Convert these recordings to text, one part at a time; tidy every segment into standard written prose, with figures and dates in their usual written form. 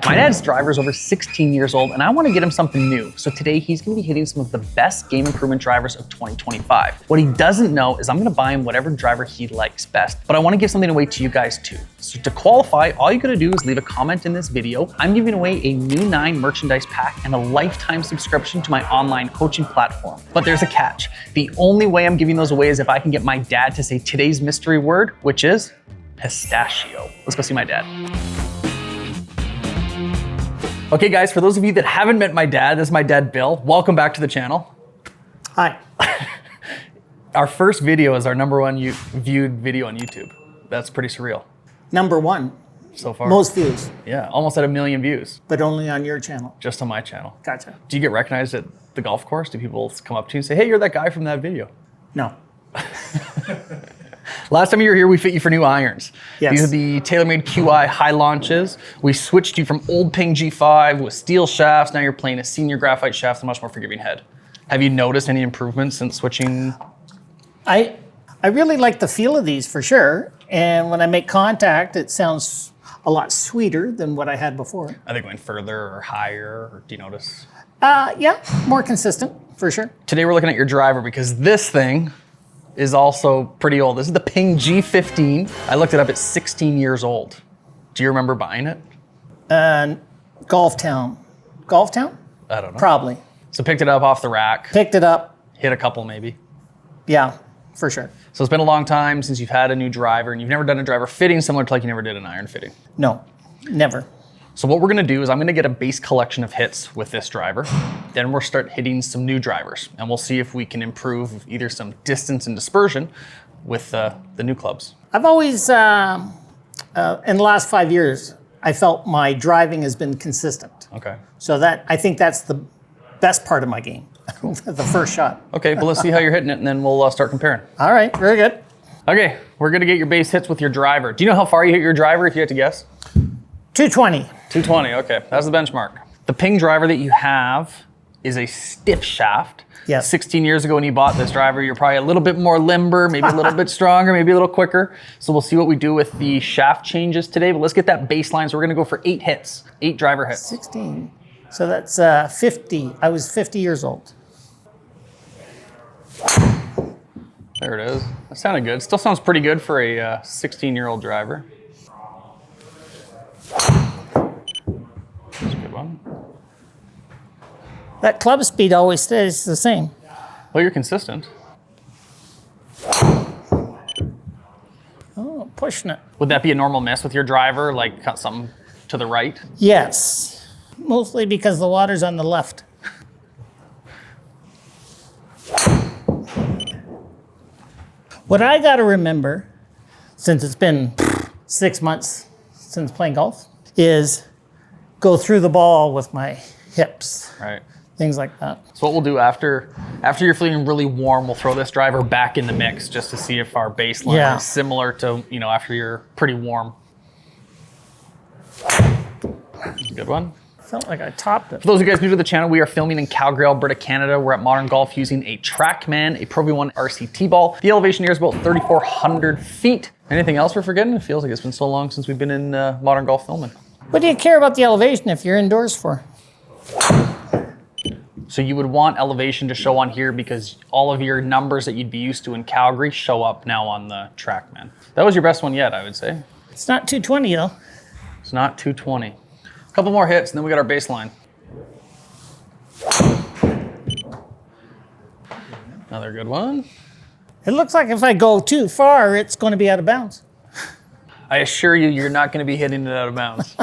My dad's driver is over 16 years old and I want to get him something new. So today he's going to be hitting some of the best game improvement drivers of 2025. What he doesn't know is I'm going to buy him whatever driver he likes best, but I want to give something away to you guys too. So to qualify, all you got to do is leave a comment in this video. I'm giving away a new 9 merchandise pack and a lifetime subscription to my online coaching platform. But there's a catch. The only way I'm giving those away is if I can get my dad to say today's mystery word, which is pistachio. Let's go see my dad. Okay guys, for those of you that haven't met my dad, this is my dad, Bill. Welcome back to the channel. Hi. Our first video is our #1 viewed video on YouTube. That's pretty surreal. #1. So far. Most views. Yeah, almost at 1 million views. But only on your channel. Just on my channel. Gotcha. Do you get recognized at the golf course? Do people come up to you and say, hey, you're that guy from that video? No. Last time you were here, we fit you for new irons. Yes. These are the Taylormade QI high launches. We switched you from old Ping G5 with steel shafts. Now you're playing a senior graphite shaft and a much more forgiving head. Have you noticed any improvements since switching? I really like the feel of these for sure. And when I make contact, it sounds a lot sweeter than what I had before. Are they going further or higher? Or do you notice? Yeah, more consistent for sure. Today we're looking at your driver because this thing is also pretty old. This is the Ping G15. I looked it up, it's 16 years old. Do you remember buying it? Golf Town. Golf Town? I don't know. Probably. So picked it up off the rack. Picked it up. Hit a couple maybe. Yeah, for sure. So it's been a long time since you've had a new driver and you've never done a driver fitting similar to like you never did an iron fitting. No, never. So what we're gonna do is I'm gonna get a base collection of hits with this driver. Then we'll start hitting some new drivers and we'll see if we can improve either some distance and dispersion with the new clubs. I've always, in the last 5 years, I felt my driving has been consistent. Okay. So I think that's the best part of my game, the first shot. Okay, well let's see how you're hitting it and then we'll start comparing. All right, very good. Okay, we're gonna get your base hits with your driver. Do you know how far you hit your driver if you had to guess? 220. 220, okay, that's the benchmark. The Ping driver that you have is a stiff shaft. Yes. 16 years ago when you bought this driver, you're probably a little bit more limber, maybe a little bit stronger, maybe a little quicker. So we'll see what we do with the shaft changes today, but let's get that baseline. So we're gonna go for 8 hits, 8 driver hits. 16. So that's 50. I was 50 years old. There it is. That sounded good. Still sounds pretty good for a 16-year-old driver. That's a good one. That club speed always stays the same. Well, you're consistent. Oh, pushing it. Would that be a normal miss with your driver, like cut something to the right? Yes, mostly because the water's on the left. What I got to remember, since it's been 6 months since playing golf, is go through the ball with my hips. Right. Things like that. So what we'll do after you're feeling really warm, we'll throw this driver back in the mix just to see if our baseline is similar to, after you're pretty warm. That's a good one. Felt like I topped it. For those of you guys new to the channel, we are filming in Calgary, Alberta, Canada. We're at Modern Golf using a TrackMan, a Pro V1 RC ball. The elevation here is about 3,400 feet. Anything else we're forgetting? It feels like it's been so long since we've been in Modern Golf filming. What do you care about the elevation if you're indoors for? So you would want elevation to show on here because all of your numbers that you'd be used to in Calgary show up now on the TrackMan. That was your best one yet, I would say. It's not 220 though. It's not 220. A couple more hits and then we got our baseline. Another good one. It looks like if I go too far, it's going to be out of bounds. I assure you, you're not going to be hitting it out of bounds.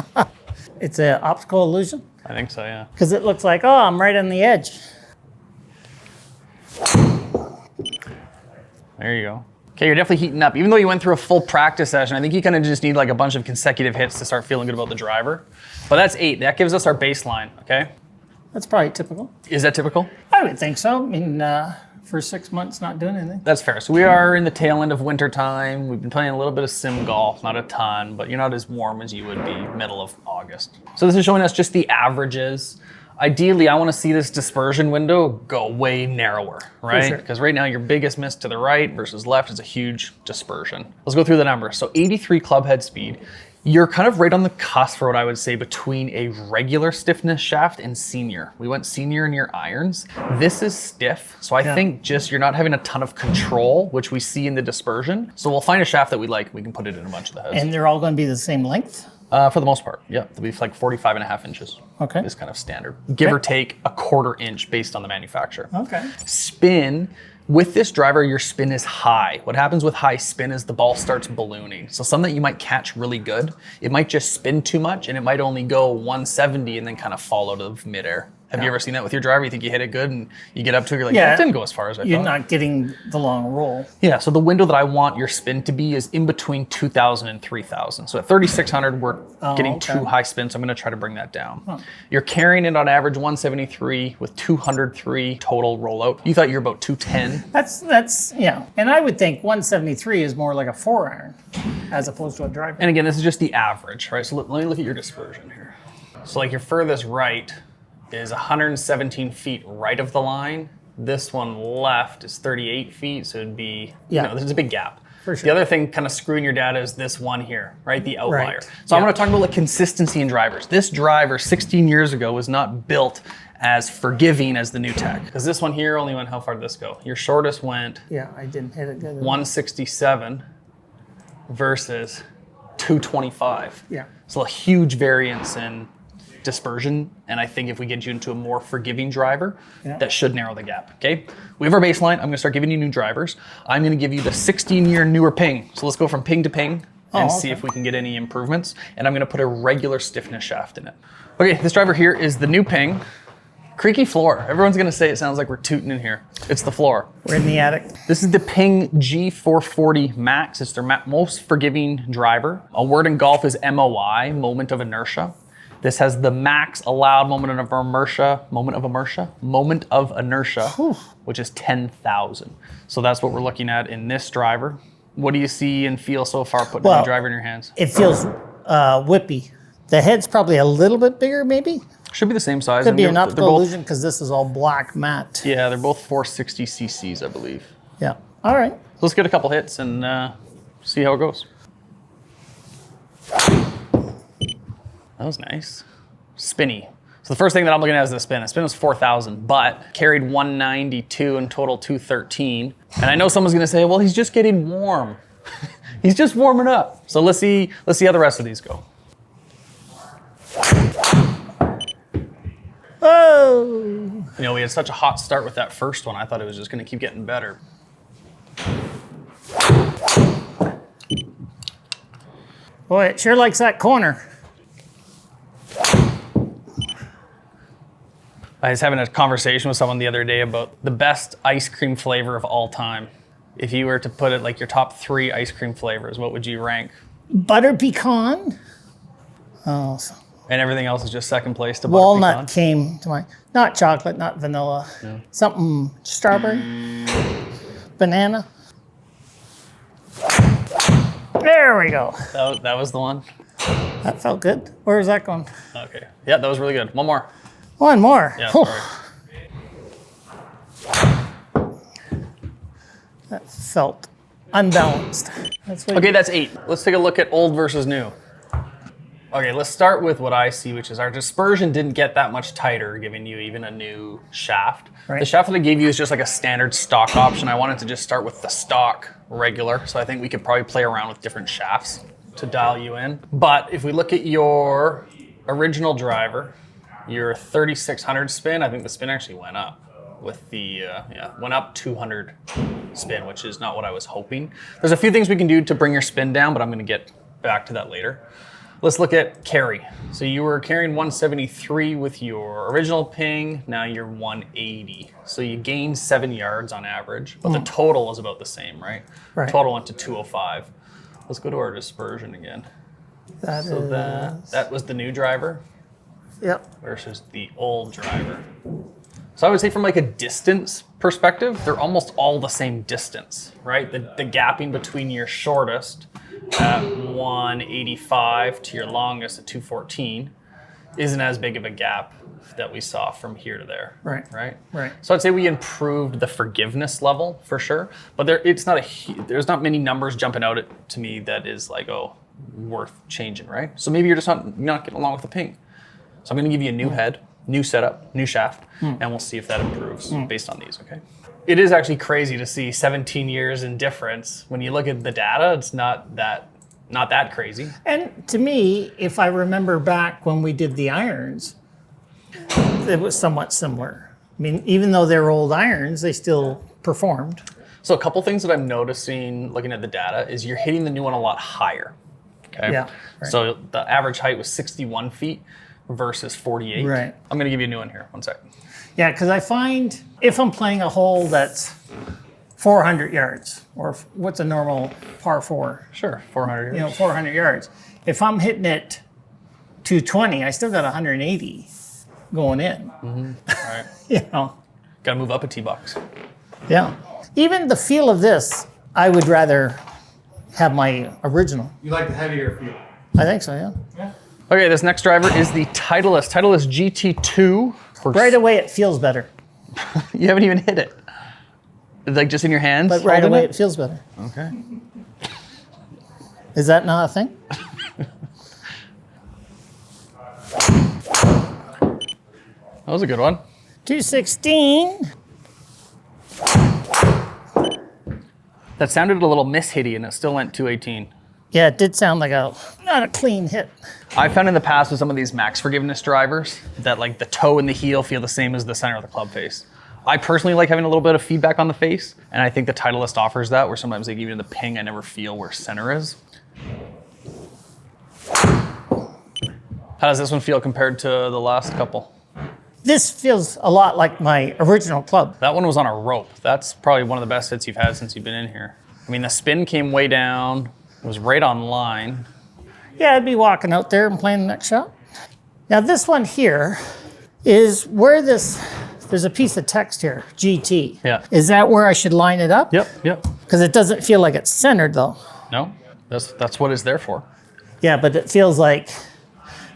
It's an optical illusion? I think so, yeah. Because it looks like, oh, I'm right on the edge. There you go. Okay, you're definitely heating up. Even though you went through a full practice session, I think you kind of just need like a bunch of consecutive hits to start feeling good about the driver. But that's 8. That gives us our baseline, okay? That's probably typical. Is that typical? I would think so. I mean, for 6 months not doing anything. That's fair. So we are in the tail end of winter time. We've been playing a little bit of sim golf, not a ton, but you're not as warm as you would be middle of August. So this is showing us just the averages. Ideally, I want to see this dispersion window go way narrower, right? Because right now your biggest miss to the right versus left is a huge dispersion. Let's go through the numbers. So 83 club head speed, You're kind of right on the cusp for what I would say between a regular stiffness shaft and senior. We went senior in your irons. This is stiff, so I think just you're not having a ton of control, which we see in the dispersion. So we'll find a shaft that we like. We can put it in a bunch of the heads. And they're all going to be the same length? For the most part, yeah. They'll be like 45.5 inches. Okay. Is kind of standard. Give or take a 1/4 inch based on the manufacturer. Okay. Spin. With this driver, your spin is high. What happens with high spin is the ball starts ballooning. So some that you might catch really good, it might just spin too much and it might only go 170 and then kind of fall out of midair. Have you ever seen that with your driver? You think you hit it good and you get up to it, you're like, that didn't go as far as I thought. You're not getting the long roll. Yeah, so the window that I want your spin to be is in between 2,000 and 3,000. So at 3,600, we're getting too high spin, so I'm gonna try to bring that down. You're carrying it on average 173 with 203 total rollout. You thought you were about 210. That's yeah. And I would think 173 is more like a 4-iron as opposed to a driver. And again, this is just the average, right? So let me look at your dispersion here. So like your furthest right is 117 feet right of the line. This one left is 38 feet, so it'd be, there's a big gap. For sure. The other thing kind of screwing your data is this one here, right? The outlier. Right. So I'm gonna talk about like consistency in drivers. This driver 16 years ago was not built as forgiving as the new tech. Because this one here only went, how far did this go? Your shortest went I didn't hit it good. 167 versus 225. Yeah. So a huge variance in dispersion, and I think if we get you into a more forgiving driver, that should narrow the gap, okay? We have our baseline. I'm gonna start giving you new drivers. I'm gonna give you the 16-year newer Ping. So let's go from Ping to Ping and see if we can get any improvements, and I'm gonna put a regular stiffness shaft in it. Okay, this driver here is the new Ping. Creaky floor. Everyone's gonna say it sounds like we're tooting in here. It's the floor. We're in the attic. This is the Ping G440 Max. It's their most forgiving driver. A word in golf is MOI, moment of inertia. This has the max allowed moment of inertia, which is 10,000. So that's what we're looking at in this driver. What do you see and feel so far putting a new driver in your hands? It feels whippy. The head's probably a little bit bigger, maybe. Should be the same size. Could be an optical illusion because this is all black matte. Yeah, they're both 460 cc's, I believe. Yeah. All right. So let's get a couple hits and see how it goes. That was nice. Spinny. So the first thing that I'm looking at is the spin. The spin was 4,000, but carried 192 and total 213. And I know someone's gonna say, well, he's just getting warm. He's just warming up. So let's see how the rest of these go. Oh! You know, we had such a hot start with that first one. I thought it was just gonna keep getting better. Boy, it sure likes that corner. I was having a conversation with someone the other day about the best ice cream flavor of all time. If you were to put it like your top 3 ice cream flavors, what would you rank? Butter pecan. Oh. And everything else is just second place to butter Walnut pecan? came to mind. Not chocolate, not vanilla. No. Something strawberry. Banana. There we go. That was the one? That felt good. Where is that going? Okay. Yeah, that was really good. One more. One more. Yeah, Whew. sorry. That felt unbalanced. That's what Okay, that's 8. Let's take a look at old versus new. Okay, let's start with what I see, which is our dispersion didn't get that much tighter, giving you even a new shaft. Right. The shaft that I gave you is just like a standard stock option. I wanted to just start with the stock regular, so I think we could probably play around with different shafts to dial you in. But if we look at your original driver, your 3,600 spin, I think the spin actually went up with the, went up 200 spin, which is not what I was hoping. There's a few things we can do to bring your spin down, but I'm gonna get back to that later. Let's look at carry. So you were carrying 173 with your original Ping, now you're 180. So you gained 7 yards on average, but the total is about the same, right? Right. Total went to 205. Let's go to our dispersion again. That was the new driver versus the old driver. So I would say from like a distance perspective, they're almost all the same distance, right? The gapping between your shortest at 185 to your longest at 214 isn't as big of a gap that we saw from here to there. Right. So I'd say we improved the forgiveness level for sure, but there's not many numbers jumping out to me that is like, oh, worth changing, right? So maybe you're just not getting along with the Ping. So I'm gonna give you a new head, new setup, new shaft, and we'll see if that improves based on these, okay? It is actually crazy to see 17 years in difference. When you look at the data, it's not that crazy. And to me, if I remember back when we did the irons, it was somewhat similar. I mean, even though they're old irons, they still performed. So a couple things that I'm noticing looking at the data is you're hitting the new one a lot higher. Okay. Yeah. Right. So the average height was 61 feet versus 48. Right. I'm gonna give you a new one here. One second. Yeah, because I find if I'm playing a hole that's 400 yards, or what's a normal par 4? Sure, 400 yards. You know, 400 yards. If I'm hitting it 220, I still got 180 going in. All right. You know. Gotta move up a tee box. Yeah. Even the feel of this, I would rather have my original. You like the heavier feel? I think so, yeah. Okay, this next driver is the Titleist GT2. Right away, it feels better. You haven't even hit it. It's like just in your hands? But right away, it it feels better. Okay. Is that not a thing? That was a good one. 216. That sounded a little miss-hitty and it still went 218. Yeah, it did sound like not a clean hit. I found in the past with some of these max forgiveness drivers that like the toe and the heel feel the same as the center of the club face. I personally like having a little bit of feedback on the face, and I think the Titleist offers that, where sometimes they give you the Ping, I never feel where center is. How does this one feel compared to the last couple? This feels a lot like my original club. That one was on a rope. That's probably one of the best hits you've had since you've been in here. I mean, the spin came way down. It was right on line. Yeah, I'd be walking out there and playing the next shot. Now this one here is where there's a piece of text here, GT. Yeah. Is that where I should line it up? Yep. Because it doesn't feel like it's centered though. No, that's what it's there for. Yeah, but it feels like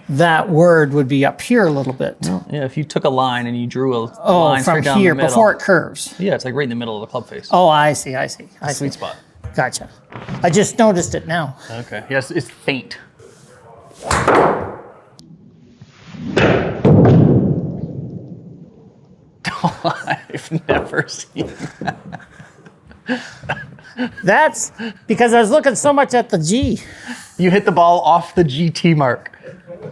that word would be up here a little bit. Yeah, if you took a line and you drew a line Oh, from straight down here the middle. before it curves. Yeah, it's like right in the middle of the club face. Oh, I see. Sweet spot. Gotcha. I just noticed it now. Okay. Yes, it's faint. I've never seen that. That's because I was looking so much at the G. You hit the ball off the GT mark.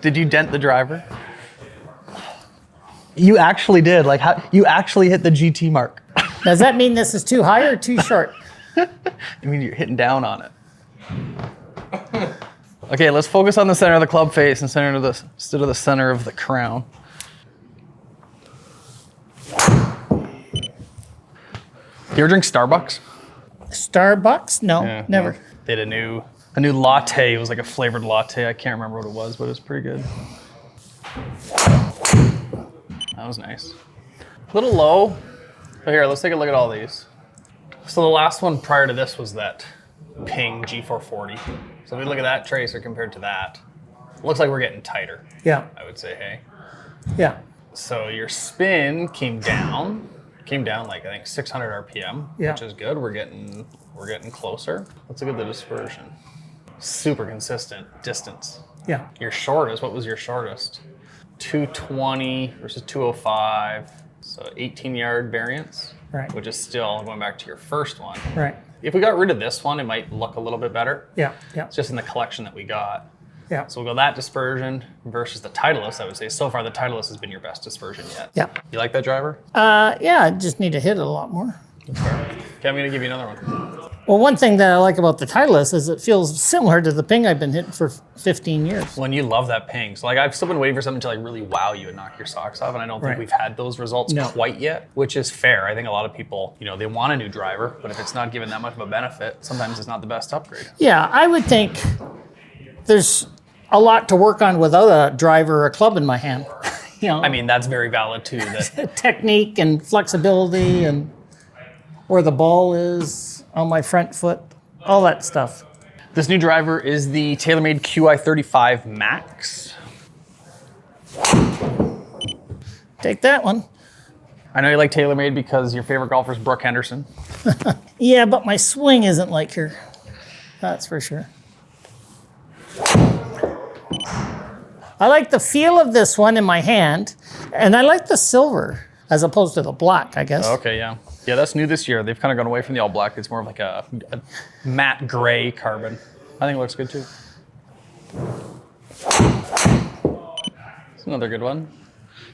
Did you dent the driver? You actually did. Like how you actually hit the GT mark. Does that mean this is too high or too short? I mean, you're hitting down on it. Okay, let's focus on the center of the club face instead of the center of the crown. You ever drink Starbucks? Starbucks? No, never. No. They had a new latte. It was like a flavored latte. I can't remember what it was, but it was pretty good. That was nice. A little low. But here, let's take a look at all these. So the last one prior to this was that Ping G440. So if we look at that tracer compared to that, it looks like we're getting tighter. Yeah. I would say, hey. Yeah. So your spin came down like I think 600 RPM, Yeah. which is good. We're getting closer. Let's look at the dispersion. Super consistent distance. Yeah. Your shortest, what was your shortest? 220 versus 205. So 18-yard variance, Right. which is still going back to your first one. Right. If we got rid of this one, it might look a little bit better. Yeah. Yeah. It's just in the collection that we got. Yeah. So we'll go that dispersion versus the Titleist. I would say so far the Titleist has been your best dispersion yet. Yeah. You like that driver? Yeah, I just need to hit it a lot more. That's fair. Okay, I'm gonna give you another one. Well, one thing that I like about the Titleist is it feels similar to the Ping I've been hitting for 15 years. When you love that Ping. So like I've still been waiting for something to like really wow you and knock your socks off, and I don't think Right. we've had those results No. quite yet, which is fair. I think a lot of people, they want a new driver, but if it's not given that much of a benefit, sometimes it's not the best upgrade. Yeah, I would think there's a lot to work on without a driver or a club in my hand. I mean, that's very valid too. That Technique and flexibility and where the ball is on my front foot, all that stuff. this new driver is the Taylormade Qi35 Max. Take that one. I know you like Taylormade because your favorite golfer is Brooke Henderson. Yeah, but my swing isn't like her. That's for sure. I like the feel of this one in my hand, and I like the silver as opposed to the black, I guess. Okay, yeah. Yeah, that's new this year. They've kind of gone away from the all black. It's more of like a matte gray carbon. I think it looks good too. It's another good one.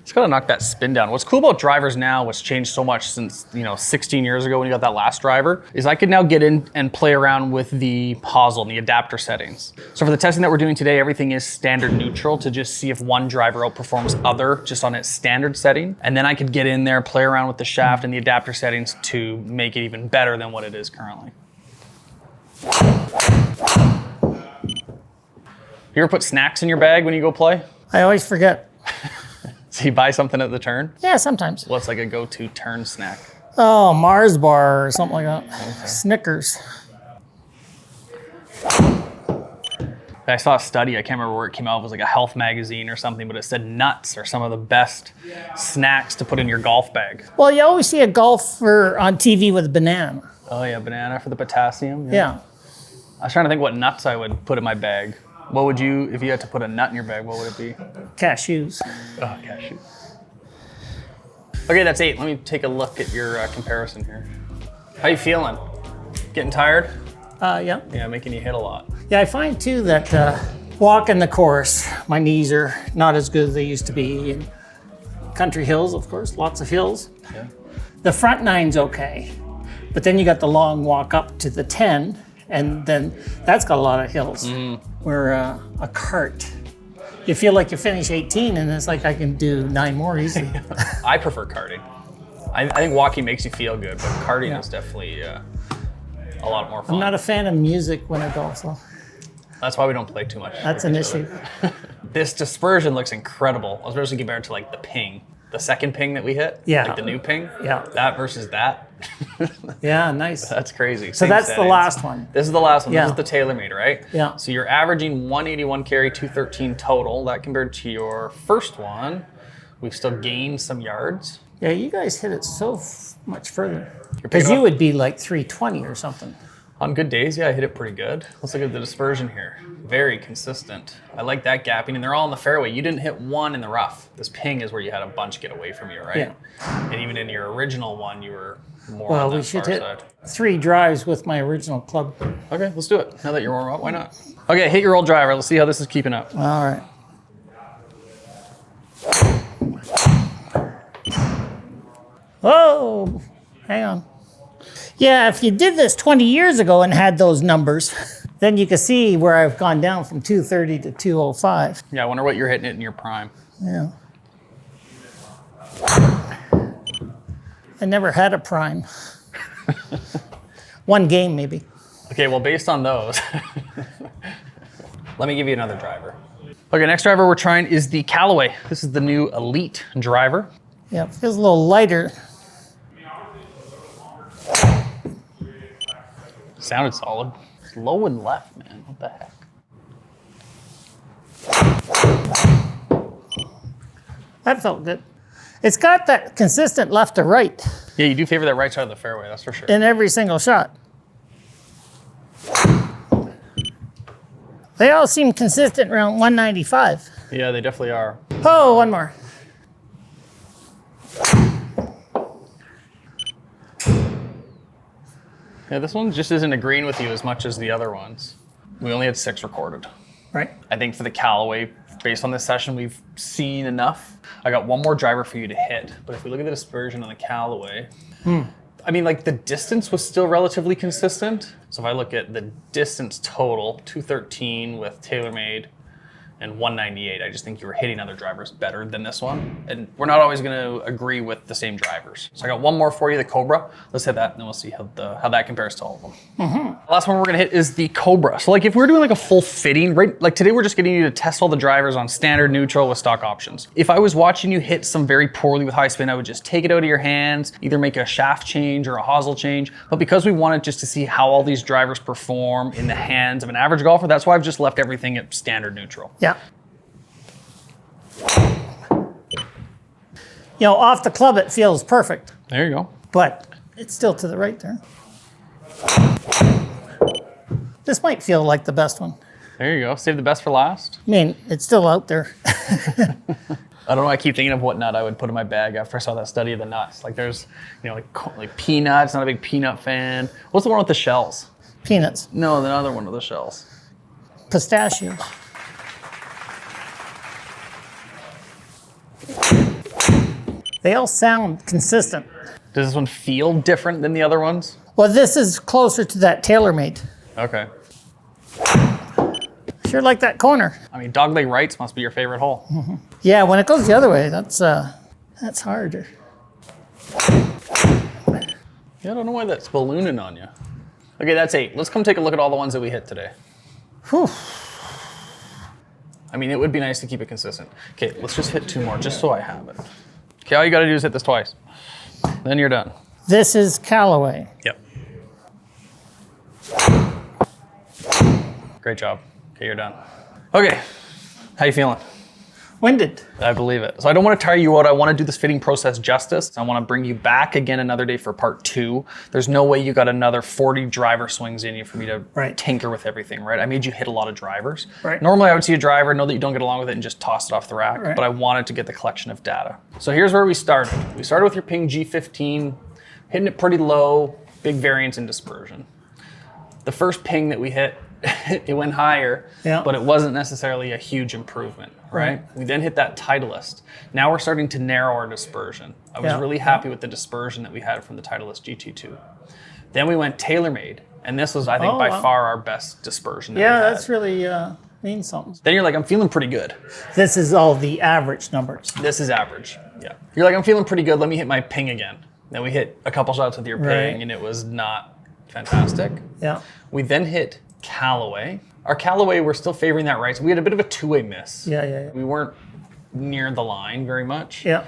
It's got to knock that spin down. What's cool about drivers now, what's changed so much since 16 years ago when you got that last driver, is I could now get in and play around with the hosel and the adapter settings. So for the testing that we're doing today, everything is standard neutral to just see if one driver outperforms other just on its standard setting. And then I could get in there, play around with the shaft and the adapter settings to make it even better than what it is currently. You ever put snacks in your bag when you go play? I always forget. So you buy something at the turn? Yeah, sometimes. What's like a go-to turn snack? Oh, Mars bar or something like that. Okay. Snickers. I saw a study, I can't remember where it came out, it was like a health magazine or something, but it said nuts are some of the best snacks to put in your golf bag. Well, you always see a golfer on TV with a banana. Oh yeah, banana for the potassium. Yeah. I was trying to think what nuts I would put in my bag. What would you, if you had to put a nut in your bag, what would it be? Cashews. Oh, cashews. Okay, that's 8. Let me take a look at your comparison here. How you feeling? Getting tired? Yeah. Yeah, making you hit a lot. Yeah, I find too that walking the course, my knees are not as good as they used to be. And country hills, of course, lots of hills. Yeah. The front nine's okay, but then you got the long walk up to the 10, and then that's got a lot of hills. Where a cart, you feel like you finish 18 and it's like I can do 9 more easily. I prefer karting. I think walking makes you feel good, but karting is definitely a lot more fun. I'm not a fan of music when I golf, so. That's why we don't play too much. That's an issue. This dispersion looks incredible, especially compared to like the Ping. The second Ping that we hit, Yeah. like the new Ping. Yeah. That versus that. Yeah, nice. That's crazy. So Same that's settings. the last one. This is the last one. Yeah. This is the Taylormade, right? Yeah. So you're averaging 181 carry, 213 total. That compared to your first one, we've still gained some yards. Yeah, you guys hit it so much further. You're Because picking you up- would be like 320 or something. On good days, yeah, I hit it pretty good. Let's look at the dispersion here. Very consistent. I like that gapping, and they're all in the fairway. You didn't hit one in the rough. This Ping is where you had a bunch get away from you, right? Yeah. And even in your original one, you were more Well, on that we should far hit side. 3 drives with my original club. Okay, let's do it. Now that you're warm up, why not? Okay, hit your old driver. Let's see how this is keeping up. All right. Whoa, hang on. Yeah, if you did this 20 years ago and had those numbers, then you can see where I've gone down from 230 to 205. Yeah, I wonder what you're hitting it in your prime. Yeah. I never had a prime. One game, maybe. Okay, well, based on those, let me give you another driver. Okay, next driver we're trying is the Callaway. This is the new Elyte driver. Yeah, it feels a little lighter. Sounded solid. It's low and left, man. What the heck? That felt good. It's got that consistent left to right Yeah, you do favor that right side of the fairway, that's for sure. in every single shot. They all seem consistent around 195. Yeah, they definitely are. Oh, one more. Yeah, this one just isn't agreeing with you as much as the other ones. We only had 6 recorded. Right. I think for the Callaway, based on this session, we've seen enough. I got one more driver for you to hit, but if we look at the dispersion on the Callaway, I mean, like the distance was still relatively consistent. So if I look at the distance total, 213 with Taylormade and 198, I just think you were hitting other drivers better than this one. And we're not always gonna agree with the same drivers. So I got one more for you, the Cobra. Let's hit that and then we'll see how that compares to all of them. The last one we're gonna hit is the Cobra. So like if we're doing like a full fitting, right? Like today we're just getting you to test all the drivers on standard, neutral with stock options. If I was watching you hit some very poorly with high spin, I would just take it out of your hands, either make a shaft change or a hosel change. But because we wanted just to see how all these drivers perform in the hands of an average golfer, that's why I've just left everything at standard neutral. Yeah. You know, off the club, it feels perfect, There you go. but it's still to the right there. This might feel like the best one. There you go. Save the best for last. I mean, it's still out there. I don't know. I keep thinking of what nut I would put in my bag after I saw that study of the nuts. Like there's, like peanuts. Not a big peanut fan. What's the one with the shells? Peanuts. No, the other one with the shells. Pistachios. They all sound consistent. Does this one feel different than the other ones? Well, this is closer to that Taylormade. Okay. Sure like that corner. I mean, dogleg rights must be your favorite hole. Mm-hmm. Yeah, when it goes the other way, that's harder. Yeah, I don't know why that's ballooning on you. Okay, that's 8. Let's come take a look at all the ones that we hit today. Whew. I mean, it would be nice to keep it consistent. Okay, let's just hit 2 more, just so I have it. Okay, all you gotta do is hit this twice. Then you're done. This is Callaway. Yep. Great job. Okay, you're done. Okay, how you feeling? Winded. I believe it. So I don't want to tire you out. I want to do this fitting process justice. I want to bring you back again another day for part 2. There's no way you got another 40 driver swings in you for me to tinker with everything, right? I made you hit a lot of drivers. Right. Normally I would see a driver, know that you don't get along with it and just toss it off the rack, but I wanted to get the collection of data. So here's where we started. We started with your Ping G15, hitting it pretty low, big variance in dispersion. The first ping that we hit, it went higher, but it wasn't necessarily a huge improvement, right? We then hit that Titleist. Now we're starting to narrow our dispersion. I was really happy with the dispersion that we had from the Titleist GT2. Then we went Taylormade, and this was, I think, by far our best dispersion that we had. That's really means something. Then you're like, I'm feeling pretty good. This is all the average numbers. This is average, yeah. You're like, I'm feeling pretty good. Let me hit my ping again. Then we hit a couple shots with your ping, and it was not fantastic. Yeah. We then hit Callaway. Our Callaway, we're still favoring that right. So we had a bit of a 2-way miss. Yeah. We weren't near the line very much. Yeah.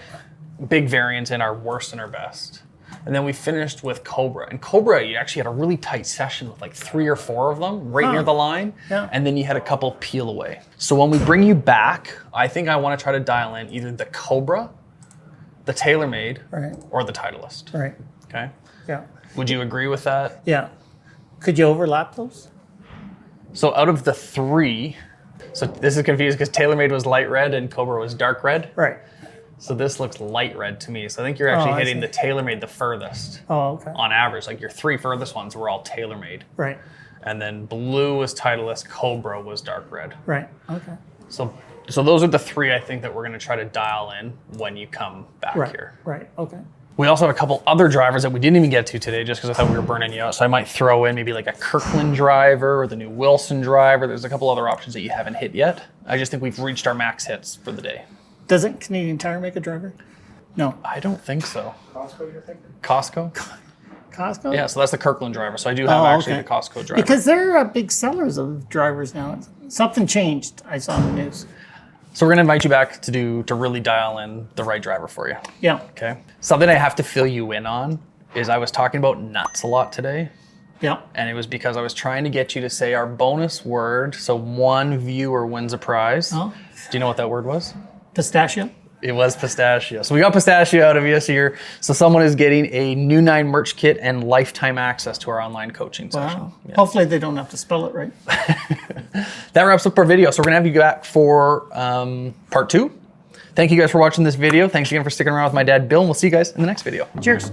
Big variance in our worst and our best. And then we finished with Cobra. And Cobra, you actually had a really tight session with like 3 or 4 of them right near the line. Yeah. And then you had a couple peel away. So when we bring you back, I think I want to try to dial in either the Cobra, the Taylormade, or the Titleist. Right. Okay? Yeah. Would you agree with that? Yeah. Could you overlap those? So out of the 3, so this is confused because Taylormade was light red and Cobra was dark red. Right. So this looks light red to me. So I think you're actually hitting the Taylormade the furthest. Oh, okay. On average, like your 3 furthest ones were all Taylormade. Right. And then blue was Titleist, Cobra was dark red. Right. Okay. So those are the 3 I think that we're going to try to dial in when you come back here. Right. Okay. We also have a couple other drivers that we didn't even get to today just because I thought we were burning you out. So I might throw in maybe like a Kirkland driver or the new Wilson driver. There's a couple other options that you haven't hit yet. I just think we've reached our max hits for the day. Doesn't Canadian Tire make a driver? No. I don't think so. Costco, you're thinking? Costco? Costco? Yeah, so that's the Kirkland driver. So I do have actually the Costco driver. Because they're big sellers of drivers now. Something changed, I saw in the news. So we're gonna invite you back to really dial in the right driver for you. Yeah. Okay. Something I have to fill you in on is I was talking about nuts a lot today. Yeah. And it was because I was trying to get you to say our bonus word. So 1 viewer wins a prize. Oh. Do you know what that word was? Pistachio? It was pistachio. So we got pistachio out of you. So someone is getting a new 9 merch kit and lifetime access to our online coaching session. Wow. Yeah. Hopefully they don't have to spell it right. That wraps up our video. So we're gonna have you back for part 2. Thank you guys for watching this video. Thanks again for sticking around with my dad, Bill, and we'll see you guys in the next video. Cheers.